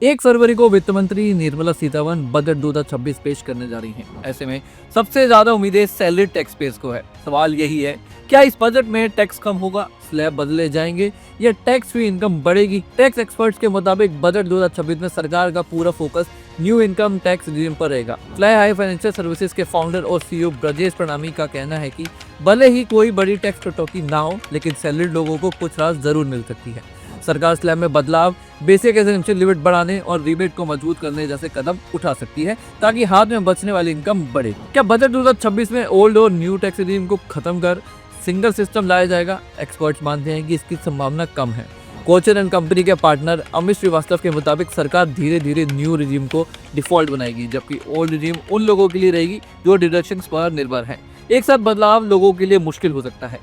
1 फरवरी को वित्त मंत्री निर्मला सीतारमण बजट 2026 पेश करने जा रही हैं। ऐसे में सबसे ज्यादा उम्मीदें सैलरी टैक्स पेज को है। सवाल यही है, क्या इस बजट में टैक्स कम होगा, स्लैब बदले जाएंगे या टैक्स फ्री इनकम बढ़ेगी? टैक्स एक्सपर्ट्स के मुताबिक बजट 2026 में सरकार का पूरा focus new income tax regime पर रहेगा। फ्लाई हाई फाइनेंशियल सर्विसेज के फाउंडर और सीईओ ब्रजेश प्रणामी का कहना है कि भले ही कोई बड़ी टैक्स कटौती ना हो, लेकिन सैलरीड लोगों को कुछ राहत जरूर मिल सकती है। सरकार स्लैब में बदलाव, बेसिक एसेंशियल लिमिट बढ़ाने और रिबेट को मजबूत करने जैसे कदम उठा सकती है ताकि हाथ में बचने वाली इनकम बढ़े। क्या बजट 2026 में ओल्ड और न्यू टैक्स रिजीम को खत्म कर सिंगल सिस्टम लाया जाएगा? एक्सपर्ट्स मानते हैं कि इसकी संभावना कम है। कोचर एंड कंपनी के पार्टनर अमित श्रीवास्तव के मुताबिक सरकार धीरे धीरे न्यू रिजीम को डिफॉल्ट बनाएगी, जबकि ओल्ड रिजीम उन लोगों के लिए रहेगी जो डिडक्शंस पर निर्भर हैं। एक साथ बदलाव लोगों के लिए मुश्किल हो सकता है।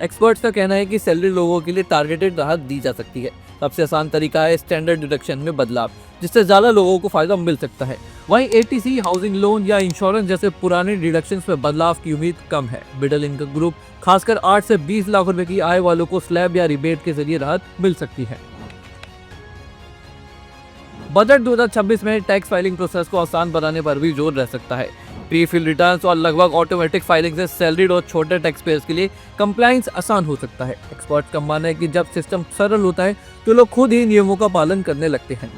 एक्सपर्ट्स का कहना है कि सैलरी लोगों के लिए टारगेटेड राहत दी जा सकती है। सबसे आसान तरीका है स्टैंडर्ड डिडक्शन में बदलाव, जिससे ज्यादा लोगों को फायदा मिल सकता है। वहीं एटीसी, हाउसिंग लोन या इंश्योरेंस जैसे पुराने डिडक्शंस में बदलाव की उम्मीद कम है। मिडिल इनकम ग्रुप, खासकर 8 से 20 लाख रुपए की आय वालों को स्लैब या रिबेट के जरिए राहत मिल सकती है। बजट 2026 में टैक्स फाइलिंग प्रोसेस को आसान बनाने पर भी जोर रह सकता है। प्री फिल रिटर्न्स और लगभग ऑटोमेटिक फाइलिंग से सैलरीड और छोटे टैक्स पेयर्स के लिए कंप्लायंस आसान हो सकता है। एक्सपर्ट्स का मानना है कि जब सिस्टम सरल होता है तो लोग खुद ही नियमों का पालन करने लगते हैं।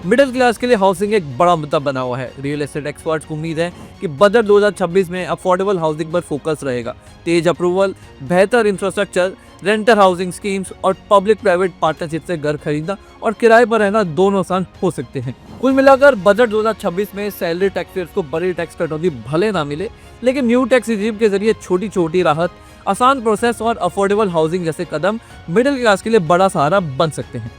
मिडिल क्लास के लिए हाउसिंग एक बड़ा मुद्दा बना हुआ है। रियल एस्टेट एक्सपर्ट्स को उम्मीद है कि बजट 2026 में अफोर्डेबल हाउसिंग पर फोकस रहेगा। तेज अप्रूवल, बेहतर इंफ्रास्ट्रक्चर, रेंटल हाउसिंग स्कीम्स और पब्लिक प्राइवेट पार्टनरशिप से घर खरीदना और किराए पर रहना दोनों आसान हो सकते हैं। कुल मिलाकर बजट 2026 में सैलरी टैक्सपेयर्स को बड़ी टैक्स कटौती भले ना मिले, लेकिन न्यू टैक्स रिजीम के जरिए छोटी छोटी राहत, आसान प्रोसेस और अफोर्डेबल हाउसिंग जैसे कदम मिडिल क्लास के लिए बड़ा सहारा बन सकते हैं।